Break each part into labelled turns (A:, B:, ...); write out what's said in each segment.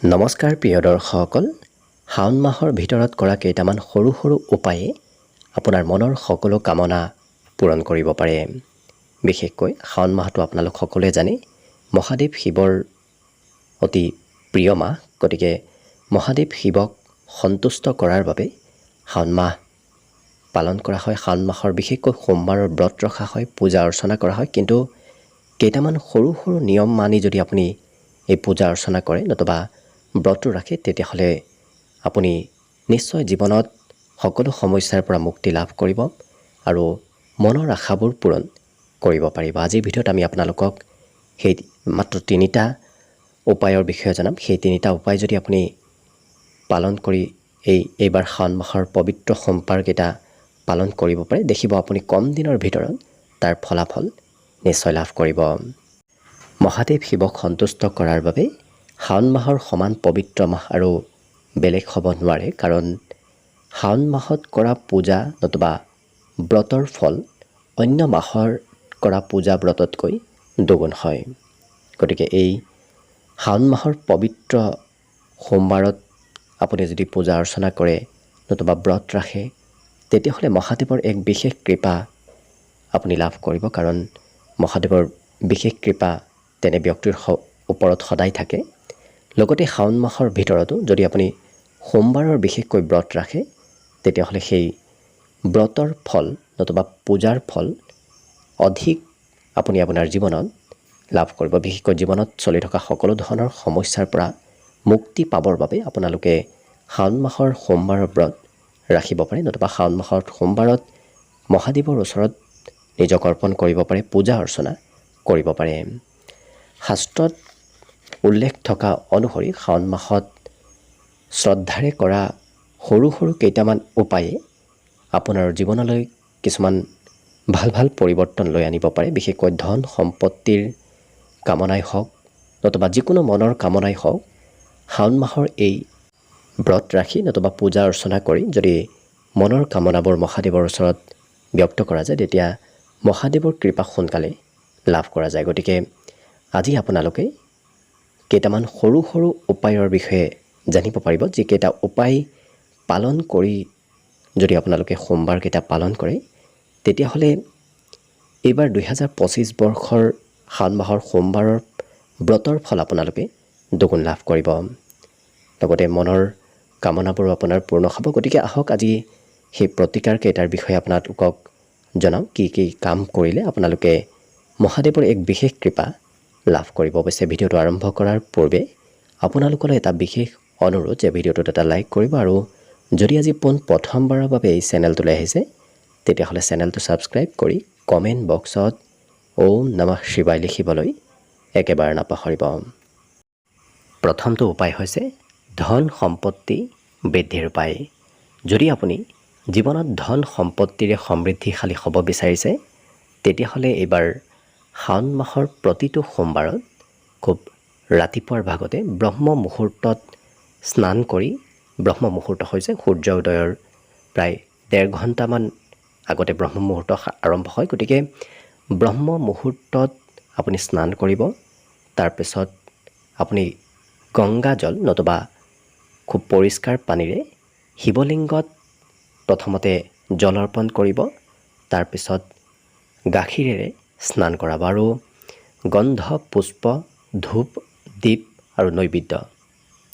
A: নমস্কাৰ প্ৰিয় দৰ্শকসকল, শাওণ মাহৰ ভিতৰত কৰা কেইটামান সৰু সৰু উপায়ে আপোনাৰ মনৰ সকলো কামনা পূৰণ কৰিব পাৰে। বিশেষকৈ শাওণ মাহটো আপোনালোক সকলোৱে জানে মহাদেৱ শিৱৰ অতি প্ৰিয় মাহ। গতিকে মহাদেৱ শিৱক সন্তুষ্ট কৰাৰ বাবে শাওণ মাহ পালন কৰা হয়। শাওণ মাহৰ বিশেষকৈ সোমবাৰৰ ব্ৰত ৰখা হয়, পূজা অৰ্চনা কৰা হয়। কিন্তু কেইটামান সৰু সৰু নিয়ম মানি যদি আপুনি এই পূজা অৰ্চনা কৰে নতুবা ব্ৰত ৰাখে, তেতিয়াহ'লে আপুনি নিশ্চয় জীৱনত সকলো সমস্যাৰ পৰা মুক্তি লাভ কৰিব আৰু মনৰ আশাবোৰ পূৰণ কৰিব পাৰিব। আজিৰ ভিডিঅ'ত আমি আপোনালোকক সেই মাত্ৰ 3টা উপায়ৰ বিষয়ে জনাম। সেই 3টা উপায় যদি আপুনি পালন কৰি এইবাৰ শাওণ মাহৰ পবিত্ৰ সোমবাৰকেইটা পালন কৰিব পাৰে, দেখিব আপুনি কম দিনৰ ভিতৰত তাৰ ফলাফল নিশ্চয় লাভ কৰিব। মহাদেৱ শিৱক সন্তুষ্ট কৰাৰ বাবে শাওণ মাহৰ সমান পবিত্ৰ মাহ আৰু বেলেগ হ'ব নোৱাৰে। কাৰণ শাওণ মাহত কৰা পূজা নতুবা ব্ৰতৰ ফল অন্য মাহৰ কৰা পূজা ব্ৰততকৈ দুগুণ হয়। গতিকে এই শাওণ মাহৰ পবিত্ৰ সোমবাৰত আপুনি যদি পূজা অৰ্চনা কৰে নতুবা ব্ৰত ৰাখে, তেতিয়াহ'লে মহাদেৱৰ এক বিশেষ কৃপা আপুনি লাভ কৰিব। কাৰণ মহাদেৱৰ বিশেষ কৃপা তেনে ব্যক্তিৰ ওপৰত সদায় থাকে। লগতে শাওণ মাহৰ ভিতৰতো যদি আপুনি সোমবাৰৰ বিশেষকৈ ব্ৰত ৰাখে, তেতিয়াহ'লে সেই ব্ৰতৰ ফল নতুবা পূজাৰ ফল অধিক আপুনি আপোনাৰ জীৱনত লাভ কৰিব। বিশেষকৈ জীৱনত চলি থকা সকলো ধৰণৰ সমস্যাৰ পৰা মুক্তি পাবৰ বাবে আপোনালোকে শাওণ মাহৰ সোমবাৰৰ ব্ৰত ৰাখিব পাৰে নতুবা শাওণ মাহৰ সোমবাৰত মহাদেৱৰ ওচৰত নিজক অৰ্পণ কৰিব পাৰে, পূজা অৰ্চনা কৰিব পাৰে। শাস্ত্ৰত উল্লেখ থকা অনুসৰি শাওণ মাহত শ্ৰদ্ধাৰে কৰা সৰু সৰু কেইটামান উপায়ে আপোনাৰ জীৱনলৈ কিছুমান ভাল ভাল পৰিৱৰ্তন লৈ আনিব পাৰে। বিশেষকৈ ধন সম্পত্তিৰ কামনাই হওক নতুবা যিকোনো মনৰ কামনাই হওক, শাওণ মাহৰ এই ব্ৰত ৰাখি নতুবা পূজা অৰ্চনা কৰি যদি মনৰ কামনাবোৰ মহাদেৱৰ ওচৰত ব্যক্ত কৰা যায়, তেতিয়া মহাদেৱৰ কৃপা সোনকালে লাভ কৰা যায়। গতিকে আজি আপোনালোকে কেইটামান সৰু সৰু উপায়ৰ বিষয়ে জানিব পাৰিব, যিকেইটা উপায় পালন কৰি যদি আপোনালোকে সোমবাৰকেইটা পালন কৰে, তেতিয়াহ'লে এইবাৰ 2025 বৰ্ষৰ শাওণ মাহৰ সোমবাৰৰ ব্ৰতৰ ফল আপোনালোকে দুগুণ লাভ কৰিব। লগতে মনৰ কামনাবোৰো আপোনাৰ পূৰ্ণ হ'ব। গতিকে আহক আজি সেই প্ৰতিকাৰ কেইটাৰ বিষয়ে আপোনালোকক জনাওঁ, কি কি কাম কৰিলে আপোনালোকে মহাদেৱৰ এক বিশেষ কৃপা লাভ কৰিব। অৱশ্যে ভিডিঅ'টো আৰম্ভ কৰাৰ পূৰ্বে আপোনালোকলৈ এটা বিশেষ অনুৰোধ যে ভিডিঅ'টোত এটা লাইক কৰিব আৰু যদি আজি প্ৰথমবাৰৰ বাবে এই চেনেলটোলৈ আহিছে, তেতিয়াহ'লে চেনেলটো ছাবস্ক্ৰাইব কৰি কমেণ্ট বক্সত ওম নমঃ শিৱায় লিখিবলৈ একেবাৰে নাপাহৰিব। প্ৰথমটো উপায় হৈছে ধন সম্পত্তি বৃদ্ধিৰ উপায়। যদি আপুনি জীৱনত ধন সম্পত্তিৰে সমৃদ্ধিশালী হ'ব বিচাৰিছে, তেতিয়াহ'লে এইবাৰ শাওণ মাহৰ প্ৰতিটো সোমবাৰত খুব ৰাতিপুৱাৰ ভাগতে ব্ৰহ্ম মুহূৰ্তত স্নান কৰি, ব্ৰহ্ম মুহূৰ্ত হৈছে সূৰ্য উদয়ৰ প্ৰায় 1.5 ঘণ্টামান আগতে ব্ৰহ্ম মুহূৰ্ত আৰম্ভ হয়। গতিকে ব্ৰহ্ম মুহূৰ্তত আপুনি স্নান কৰিব। তাৰপিছত আপুনি গংগা জল নতুবা খুব পৰিষ্কাৰ পানীৰে শিৱলিংগত প্ৰথমতে জল অৰ্পণ কৰিব। তাৰপিছত গাখীৰেৰে স্নান কৰাব আৰু গন্ধ, পুষ্প, ধূপ, দীপ আৰু নৈবেদ্য,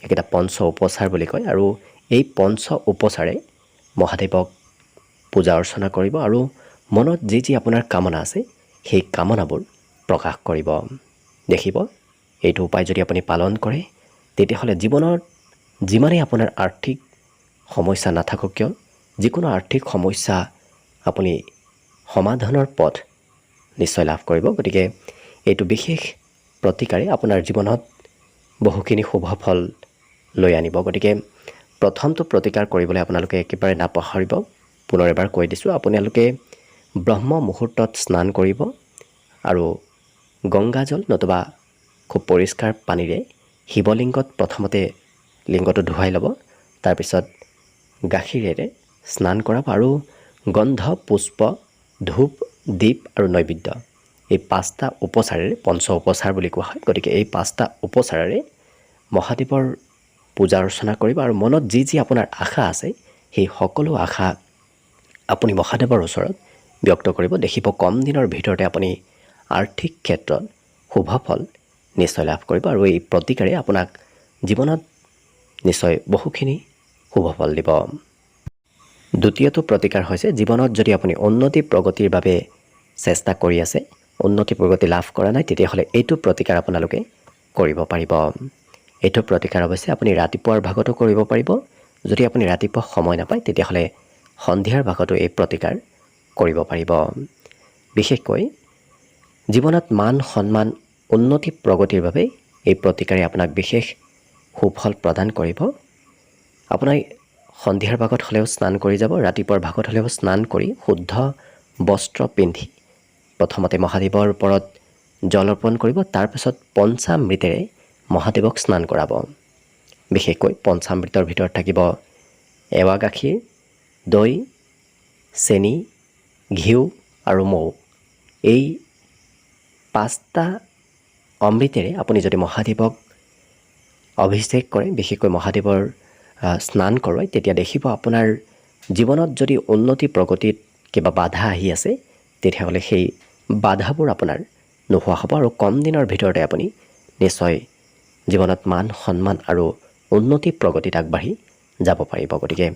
A: এইকেইটা পঞ্চ উপচাৰ বুলি কয়। আৰু এই পঞ্চ উপচাৰে মহাদেৱক পূজা অৰ্চনা কৰিব আৰু মনত যি যি আপোনাৰ কামনা আছে সেই কামনাবোৰ প্ৰকাশ কৰিব। দেখিব এইটো উপায় যদি আপুনি পালন কৰে, তেতিয়াহ'লে জীৱনত যিমানেই আপোনাৰ আৰ্থিক সমস্যা নাথাকক কিয়, যিকোনো আৰ্থিক সমস্যা আপুনি সমাধানৰ পথ নিশ্চয় লাভ কৰিব। গতিকে এইটো বিশেষ প্ৰতিকাৰে আপোনাৰ জীৱনত বহুখিনি শুভ ফল লৈ আনিব। গতিকে প্ৰথমটো প্ৰতিকাৰ কৰিবলৈ আপোনালোকে একেবাৰে নাপাহৰিব। পুনৰ এবাৰ কৈ দিছোঁ, আপোনালোকে ব্ৰহ্ম মুহূৰ্তত স্নান কৰিব আৰু গংগাজল নতুবা খুব পৰিষ্কাৰ পানীৰে শিৱলিংগত প্ৰথমতে লিংগটো ধুৱাই ল'ব। তাৰপিছত গাখীৰেৰে স্নান কৰাব আৰু গন্ধ, পুষ্প, ধূপ, দীপ আৰু নৈবেদ্য, এই 5টা উপচাৰেৰে, পঞ্চ উপচাৰ বুলি কোৱা হয়। গতিকে এই 5টা উপচাৰেৰে মহাদেৱৰ পূজা অৰ্চনা কৰিব আৰু মনত যি যি আপোনাৰ আশা আছে সেই সকলো আশা আপুনি মহাদেৱৰ ওচৰত ব্যক্ত কৰিব। দেখিব কম দিনৰ ভিতৰতে আপুনি আৰ্থিক ক্ষেত্ৰত শুভ ফল নিশ্চয় লাভ কৰিব আৰু এই প্ৰতিকাৰে আপোনাক জীৱনত নিশ্চয় বহুখিনি শুভ ফল দিব। দ্বিতীয়টো প্ৰতিকাৰ হৈছে জীৱনত যদি আপুনি উন্নতি প্ৰগতিৰ বাবে চেষ্টা কৰি আছে, উন্নতি প্ৰগতি লাভ কৰা নাই, তেতিয়াহ'লে এইটো প্ৰতিকাৰ আপোনালোকে কৰিব পাৰিব। এইটো প্ৰতিকাৰ অৱশ্যে আপুনি ৰাতিপুৱাৰ ভাগতো কৰিব পাৰিব। যদি আপুনি ৰাতিপুৱা সময় নাপায় তেতিয়াহ'লে সন্ধিয়াৰ ভাগতো এই প্ৰতিকাৰ কৰিব পাৰিব। বিশেষকৈ জীৱনত মান সন্মান উন্নতি প্ৰগতিৰ বাবে এই প্ৰতিকাৰে আপোনাক বিশেষ সুফল প্ৰদান কৰিব। আপোনাৰ সন্ধিয়াৰ ভাগত হ'লেও স্নান কৰি যাব, ৰাতিপুৱাৰ ভাগত হ'লেও স্নান কৰি শুদ্ধ বস্ত্ৰ পিন্ধি প্ৰথমতে মহাদেৱৰ ওপৰত জল অৰ্পণ কৰিব। তাৰপিছত পঞ্চামৃতেৰে মহাদেৱক স্নান কৰাব। বিশেষকৈ পঞ্চামৃতৰ ভিতৰত থাকিব এৱা গাখীৰ, দৈ, চেনি, ঘিউ আৰু মৌ। এই 5টা অমৃতেৰে আপুনি যদি মহাদেৱক অভিষেক কৰে, বিশেষকৈ মহাদেৱৰ স্নান কৰোৱায়, তেতিয়া দেখিব আপোনাৰ জীৱনত যদি উন্নতি প্ৰগতিত কিবা বাধা আহি আছে তেতিয়াহ'লে সেই বাধাবোৰ আপোনাৰ নোহোৱা হ'ব আৰু কম দিনৰ ভিতৰতে আপুনি নিশ্চয় জীৱনত মান সন্মান আৰু উন্নতি প্ৰগতিত আগবাঢ়ি যাব পাৰিব। গতিকে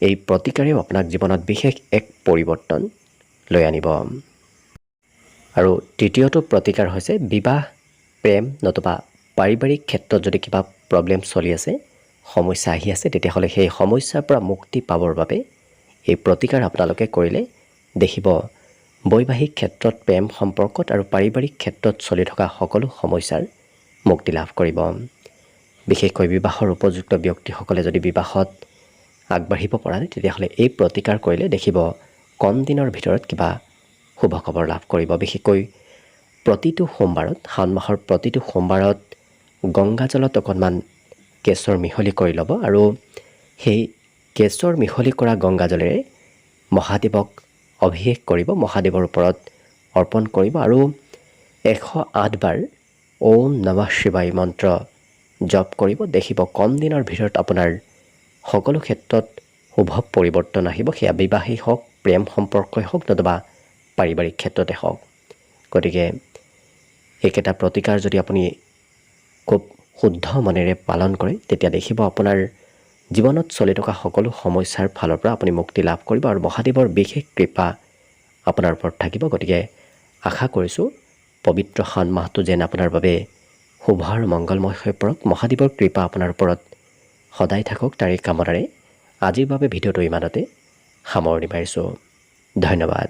A: এই প্ৰতিকাৰেও আপোনাক জীৱনত বিশেষ এক পৰিৱৰ্তন লৈ আনিব। আৰু তৃতীয়টো প্ৰতিকাৰ হৈছে বিবাহ, প্ৰেম নতুবা পাৰিবাৰিক ক্ষেত্ৰত যদি কিবা প্ৰব্লেম চলি আছে, সমস্যা আহি আছে, তেতিয়াহ'লে সেই সমস্যাৰ পৰা মুক্তি পাবৰ বাবে এই প্ৰতিকাৰ আপোনালোকে কৰিলে দেখিব বৈবাহিক ক্ষেত্ৰত, প্ৰেম সম্পৰ্কত আৰু পাৰিবাৰিক ক্ষেত্ৰত চলি থকা সকলো সমস্যাৰ মুক্তি লাভ কৰিব। বিশেষকৈ বিবাহৰ উপযুক্ত ব্যক্তিসকলে যদি বিবাহত আগবাঢ়িব পৰা নাই তেতিয়াহ'লে এই প্ৰতিকাৰ কৰিলে দেখিব কম দিনৰ ভিতৰত কিবা শুভ খবৰ লাভ কৰিব। বিশেষকৈ প্ৰতিটো সোমবাৰত, শাওণ মাহৰ প্ৰতিটো সোমবাৰত গংগাজলত অকণমান কেশৰ মিহলি কৰি ল'ব আৰু সেই কেশৰ মিহলি কৰা গংগাজলেৰে মহাদেৱক অভিষেক কৰিব, মহাদেৱৰ ওপৰত অৰ্পণ কৰিব আৰু 108 বাৰ ওম নমঃ শিৱায় মন্ত্ৰ জপ কৰিব। দেখিব কম দিনৰ ভিতৰত আপোনাৰ সকলো ক্ষেত্ৰত শুভ পৰিৱৰ্তন আহিব, সেয়া বিবাহেই হওক, প্ৰেম সম্পৰ্কই হওক নতুবা পাৰিবাৰিক ক্ষেত্ৰতে হওক। গতিকে এইকেইটা প্ৰতিকাৰ যদি আপুনি খুব শুদ্ধ মনেৰে পালন কৰে তেতিয়া দেখিব আপোনাৰ জীৱনত চলি থকা সকলো সমস্যাৰ ফালৰ পৰা আপুনি মুক্তি লাভ কৰিব আৰু মহাদেৱৰ বিশেষ কৃপা আপোনাৰ ওপৰত থাকিব। গতিকে আশা কৰিছোঁ পবিত্ৰ শাওণ মাহটো যেন আপোনাৰ বাবে শুভ আৰু মংগলময় হৈ পৰক, মহাদেৱৰ কৃপা আপোনাৰ ওপৰত সদায় থাকক, তাৰে কামনাৰে আজিৰ বাবে ভিডিঅ'টো ইমানতে সামৰণি মাৰিছোঁ। ধন্যবাদ।